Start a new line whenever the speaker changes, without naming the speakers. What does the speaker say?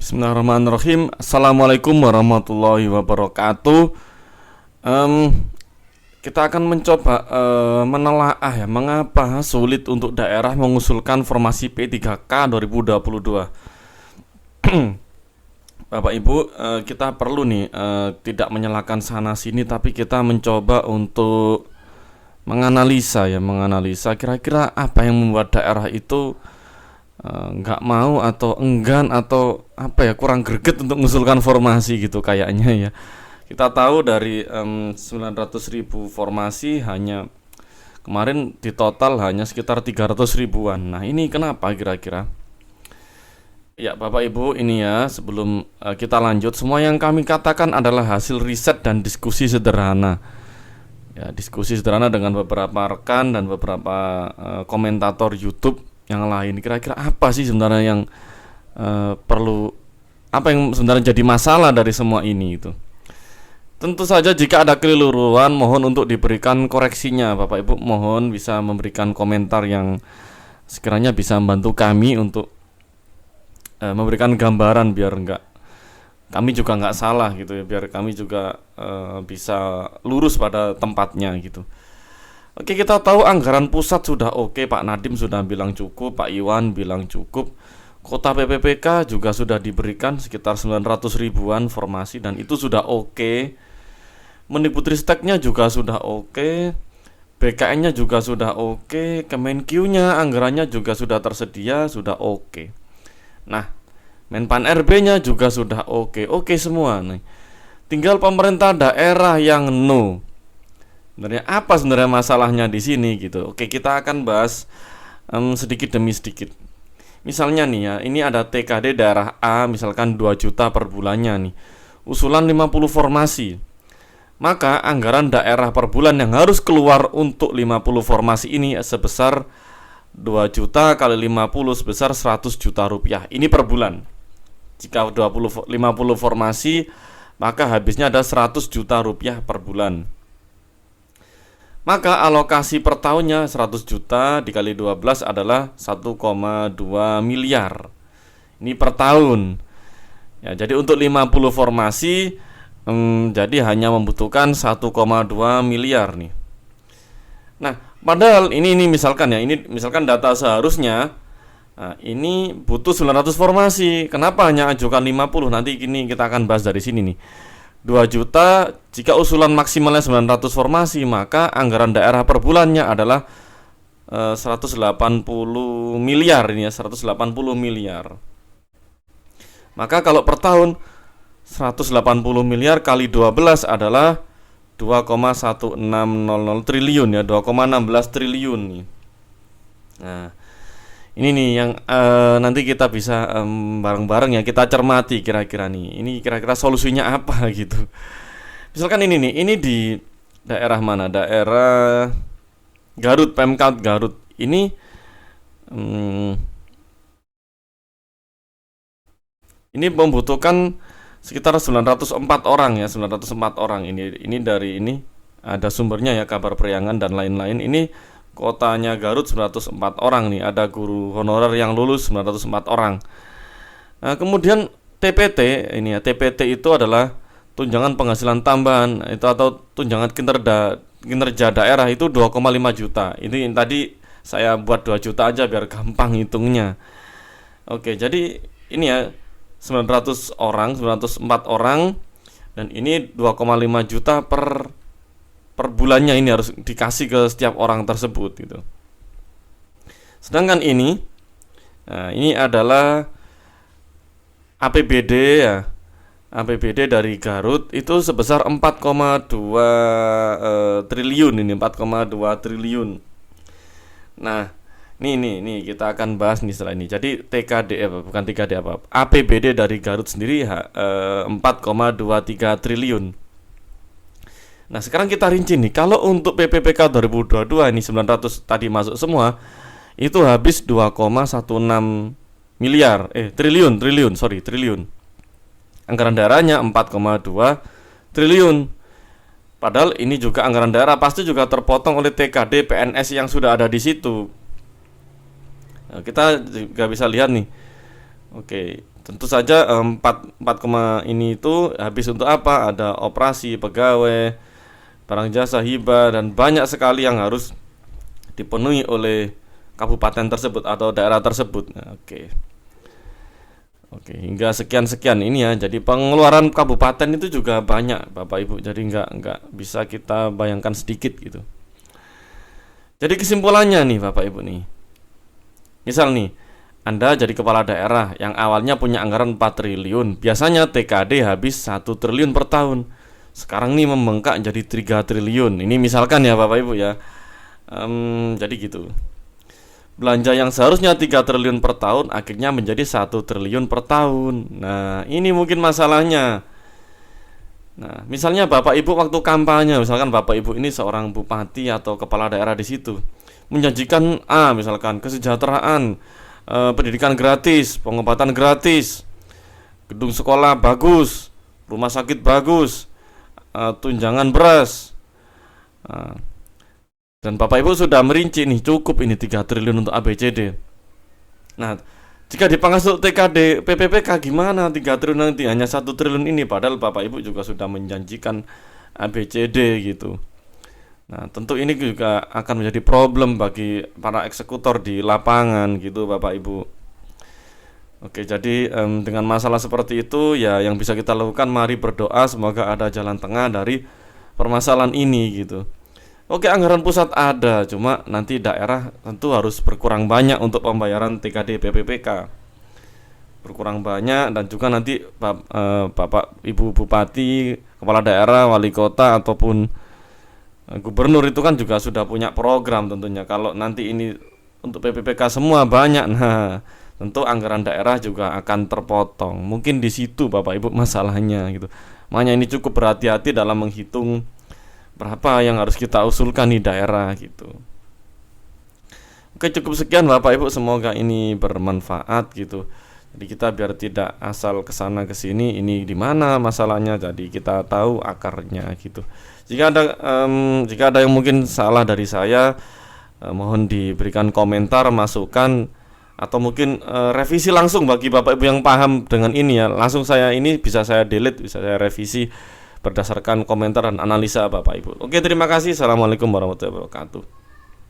Bismillahirrahmanirrahim. Assalamualaikum warahmatullahi wabarakatuh. Kita akan mencoba menelaah ya, mengapa sulit untuk daerah mengusulkan formasi P3K 2022. Bapak Ibu, kita perlu nih tidak menyalahkan sana sini, tapi kita mencoba untuk menganalisa kira-kira apa yang membuat daerah itu nggak mau atau enggan atau kurang greget untuk mengusulkan formasi gitu kayaknya ya. Kita tahu dari 900.000 formasi hanya kemarin di total hanya sekitar 300 ribuan. Nah ini kenapa kira-kira? Ya Bapak Ibu, ini ya sebelum kita lanjut, semua yang kami katakan adalah hasil riset dan diskusi sederhana. Ya, diskusi sederhana dengan beberapa rekan dan beberapa komentator YouTube yang lain. Kira-kira apa sih sebenarnya yang yang sebenarnya jadi masalah dari semua ini itu? Tentu saja jika ada keliruan mohon untuk diberikan koreksinya. Bapak Ibu mohon bisa memberikan komentar yang sekiranya bisa membantu kami untuk memberikan gambaran biar kami juga nggak salah gitu ya, biar kami juga bisa lurus pada tempatnya gitu. Oke, kita tahu anggaran pusat sudah oke, Pak Nadiem sudah bilang cukup, Pak Iwan bilang cukup. Kota PPPK juga sudah diberikan sekitar 900 ribuan formasi dan itu sudah oke. Mendikbudristeknya juga sudah oke. BKN-nya juga sudah oke. Kemenkyu-nya anggarannya juga sudah tersedia, sudah oke. Nah, Menpan RB-nya juga sudah oke. Oke semua nih. Tinggal pemerintah daerah yang no. Sebenarnya apa sebenarnya masalahnya di sini gitu. Oke, kita akan bahas sedikit demi sedikit. Misalnya nih ya, ini ada TKD daerah A misalkan 2 juta per bulannya nih. Usulan 50 formasi. Maka anggaran daerah per bulan yang harus keluar untuk 50 formasi ini sebesar 2 juta kali 50 sebesar 100 juta rupiah. Ini per bulan. Jika 50 formasi, maka habisnya ada 100 juta rupiah per bulan. Maka alokasi per tahunnya 100 juta dikali 12 adalah 1,2 miliar. Ini per tahun. Ya, jadi untuk 50 formasi jadi hanya membutuhkan 1,2 miliar nih. Nah, padahal ini misalkan ya, ini misalkan data seharusnya ini butuh 900 formasi. Kenapa hanya ajukan 50? Nanti ini kita akan bahas dari sini nih. 2 juta, jika usulan maksimalnya 900 formasi, maka anggaran daerah per bulannya adalah 180 miliar ini ya, 180 miliar. Maka kalau per tahun 180 miliar kali 12 adalah 2,1600 triliun ya, 2,16 triliun nih. Nah, ini nih yang nanti kita bisa bareng-bareng ya kita cermati kira-kira nih. Ini kira-kira solusinya apa gitu. Misalkan ini nih, ini di daerah mana? Daerah Garut, Pemkab Garut. Ini membutuhkan sekitar 904 orang ya, 904 orang. Ini dari ini ada sumbernya ya, Kabar Priangan dan lain-lain. Ini kotanya Garut 904 orang nih, ada guru honorer yang lulus 904 orang. Nah, kemudian TPT ini ya, TPT itu adalah tunjangan penghasilan tambahan itu atau tunjangan kinerja daerah itu 2,5 juta. Ini tadi saya buat 2 juta aja biar gampang hitungnya. Oke, jadi ini ya 904 orang dan ini 2,5 juta per bulannya, ini harus dikasih ke setiap orang tersebut gitu. Sedangkan ini adalah APBD ya. APBD dari Garut itu sebesar 4,2 triliun ini, 4,2 triliun. Nah, ini kita akan bahas nih setelah ini. Jadi bukan TKD apa. APBD dari Garut sendiri 4,23 triliun. Nah, sekarang kita rinci nih. Kalau untuk PPPK 2022 ini 900 tadi masuk semua, itu habis 2,16 miliar. Triliun. Anggaran daerahnya 4,2 triliun. Padahal ini juga anggaran daerah pasti juga terpotong oleh TKD PNS yang sudah ada di situ. Nah, kita juga bisa lihat nih. Oke, tentu saja 4 ini itu habis untuk apa? Ada operasi, pegawai, barang jasa, hibah, dan banyak sekali yang harus dipenuhi oleh kabupaten tersebut atau daerah tersebut. Nah, Oke, hingga sekian-sekian ini ya. Jadi pengeluaran kabupaten itu juga banyak, Bapak Ibu. Jadi nggak bisa kita bayangkan sedikit gitu. Jadi kesimpulannya nih, Bapak Ibu nih. Misal nih, Anda jadi kepala daerah yang awalnya punya anggaran 4 triliun. Biasanya TKD habis 1 triliun per tahun. Sekarang nih membengkak jadi 3 triliun. Ini misalkan ya, Bapak Ibu ya. Jadi gitu. Belanja yang seharusnya 3 triliun per tahun akhirnya menjadi 1 triliun per tahun. Nah, ini mungkin masalahnya. Nah, misalnya Bapak Ibu waktu kampanye, misalkan Bapak Ibu ini seorang bupati atau kepala daerah di situ, menjanjikan misalkan kesejahteraan, pendidikan gratis, pengobatan gratis, gedung sekolah bagus, rumah sakit bagus, tunjangan beras. Dan Bapak Ibu sudah merinci nih, cukup ini 3 triliun untuk ABCD. Nah, jika dipangkas untuk TKD, PPPK gimana? 3 triliun nanti hanya 1 triliun ini, padahal Bapak Ibu juga sudah menjanjikan ABCD gitu. Nah, tentu ini juga akan menjadi problem bagi para eksekutor di lapangan gitu, Bapak Ibu. Oke, jadi dengan masalah seperti itu ya, yang bisa kita lakukan mari berdoa semoga ada jalan tengah dari permasalahan ini gitu. Oke, anggaran pusat ada, cuma nanti daerah tentu harus berkurang banyak untuk pembayaran TKD PPPK. Berkurang banyak, dan juga nanti Bapak Ibu Bupati, kepala daerah, wali kota ataupun gubernur itu kan juga sudah punya program tentunya. Kalau nanti ini untuk PPPK semua banyak, nah tentu anggaran daerah juga akan terpotong. Mungkin di situ Bapak Ibu masalahnya gitu. Makanya ini cukup berhati-hati dalam menghitung berapa yang harus kita usulkan di daerah gitu. Oke, cukup sekian Bapak Ibu, semoga ini bermanfaat gitu. Jadi kita biar tidak asal kesana kesini, ini di mana masalahnya, jadi kita tahu akarnya gitu. Jika ada yang mungkin salah dari saya, mohon diberikan komentar, masukan, atau mungkin revisi langsung bagi Bapak Ibu yang paham dengan ini ya. Langsung saya ini bisa saya delete, bisa saya revisi berdasarkan komentar dan analisa Bapak Ibu. Oke, terima kasih. Assalamualaikum warahmatullahi wabarakatuh.